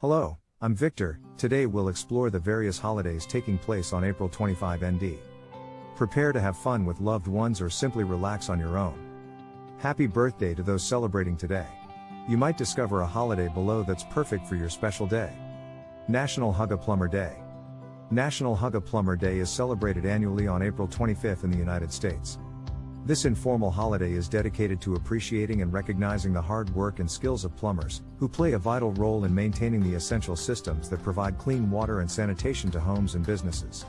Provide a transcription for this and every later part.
Hello, I'm Victor. Today we'll explore the various holidays taking place on April 25 ND. Prepare to have fun with loved ones or simply relax on your own. Happy birthday to those celebrating today. You might discover a holiday below that's perfect for your special day. National Hug a Plumber Day. National Hug a Plumber Day is celebrated annually on April 25 in the United States. This informal holiday is dedicated to appreciating and recognizing the hard work and skills of plumbers, who play a vital role in maintaining the essential systems that provide clean water and sanitation to homes and businesses.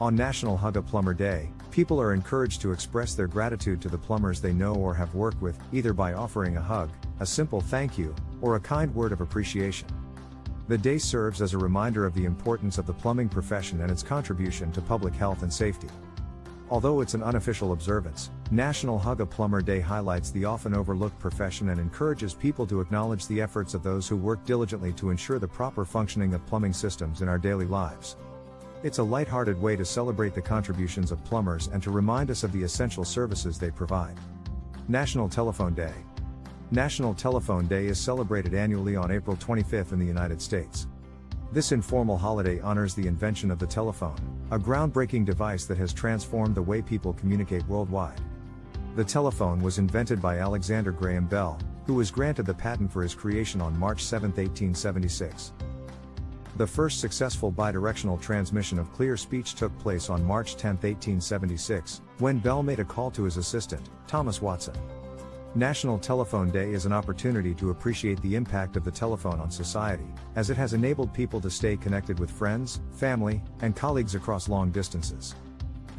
On National Hug a Plumber Day, people are encouraged to express their gratitude to the plumbers they know or have worked with, either by offering a hug, a simple thank you, or a kind word of appreciation. The day serves as a reminder of the importance of the plumbing profession and its contribution to public health and safety. Although it's an unofficial observance, National Hug a Plumber Day highlights the often overlooked profession and encourages people to acknowledge the efforts of those who work diligently to ensure the proper functioning of plumbing systems in our daily lives. It's a lighthearted way to celebrate the contributions of plumbers and to remind us of the essential services they provide. National Telephone Day. National Telephone Day is celebrated annually on April 25 in the United States. This informal holiday honors the invention of the telephone, a groundbreaking device that has transformed the way people communicate worldwide. The telephone was invented by Alexander Graham Bell, who was granted the patent for his creation on March 7, 1876. The first successful bidirectional transmission of clear speech took place on March 10, 1876, when Bell made a call to his assistant, Thomas Watson. National Telephone Day is an opportunity to appreciate the impact of the telephone on society, as it has enabled people to stay connected with friends, family, and colleagues across long distances.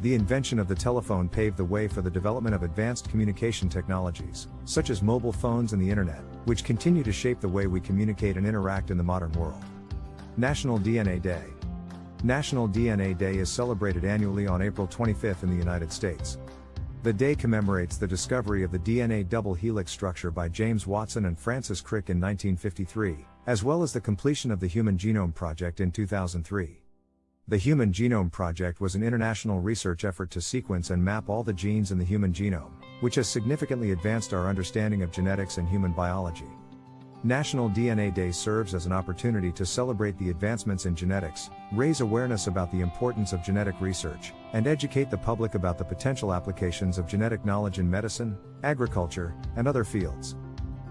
The invention of the telephone paved the way for the development of advanced communication technologies, such as mobile phones and the internet, which continue to shape the way we communicate and interact in the modern world. National DNA Day. National DNA Day is celebrated annually on April 25 in the United States. The day commemorates the discovery of the DNA double helix structure by James Watson and Francis Crick in 1953, as well as the completion of the Human Genome Project in 2003. The Human Genome Project was an international research effort to sequence and map all the genes in the human genome, which has significantly advanced our understanding of genetics and human biology. National DNA Day serves as an opportunity to celebrate the advancements in genetics, raise awareness about the importance of genetic research, and educate the public about the potential applications of genetic knowledge in medicine, agriculture, and other fields.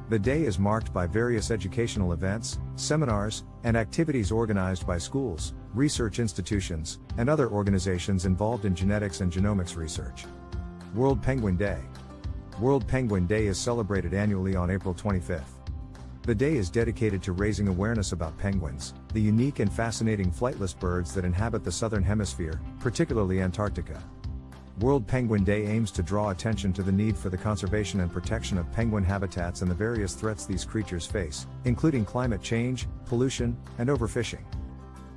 The day is marked by various educational events, seminars, and activities organized by schools, research institutions, and other organizations involved in genetics and genomics research. World Penguin Day. World Penguin Day is celebrated annually on April 25. The day is dedicated to raising awareness about penguins, the unique and fascinating flightless birds that inhabit the southern hemisphere, particularly Antarctica. World Penguin Day aims to draw attention to the need for the conservation and protection of penguin habitats and the various threats these creatures face, including climate change, pollution, and overfishing.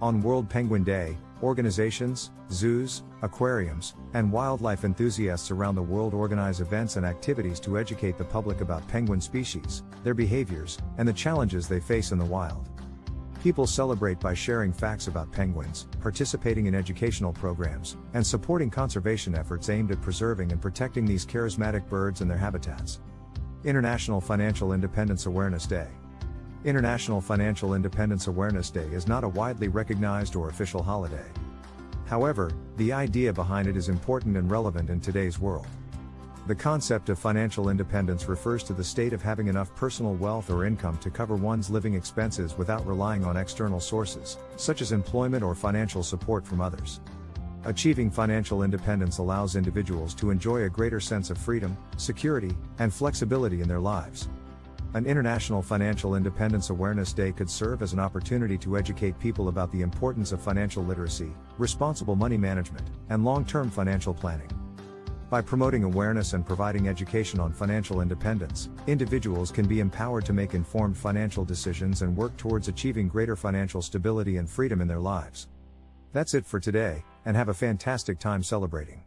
On World Penguin Day, organizations, zoos, aquariums, and wildlife enthusiasts around the world organize events and activities to educate the public about penguin species, their behaviors, and the challenges they face in the wild. People celebrate by sharing facts about penguins, participating in educational programs, and supporting conservation efforts aimed at preserving and protecting these charismatic birds and their habitats. International Financial Independence Awareness Day. International Financial Independence Awareness Day is not a widely recognized or official holiday. However, the idea behind it is important and relevant in today's world. The concept of financial independence refers to the state of having enough personal wealth or income to cover one's living expenses without relying on external sources, such as employment or financial support from others. Achieving financial independence allows individuals to enjoy a greater sense of freedom, security, and flexibility in their lives. An International Financial Independence Awareness Day could serve as an opportunity to educate people about the importance of financial literacy, responsible money management, and long-term financial planning. By promoting awareness and providing education on financial independence, individuals can be empowered to make informed financial decisions and work towards achieving greater financial stability and freedom in their lives. That's it for today, and have a fantastic time celebrating.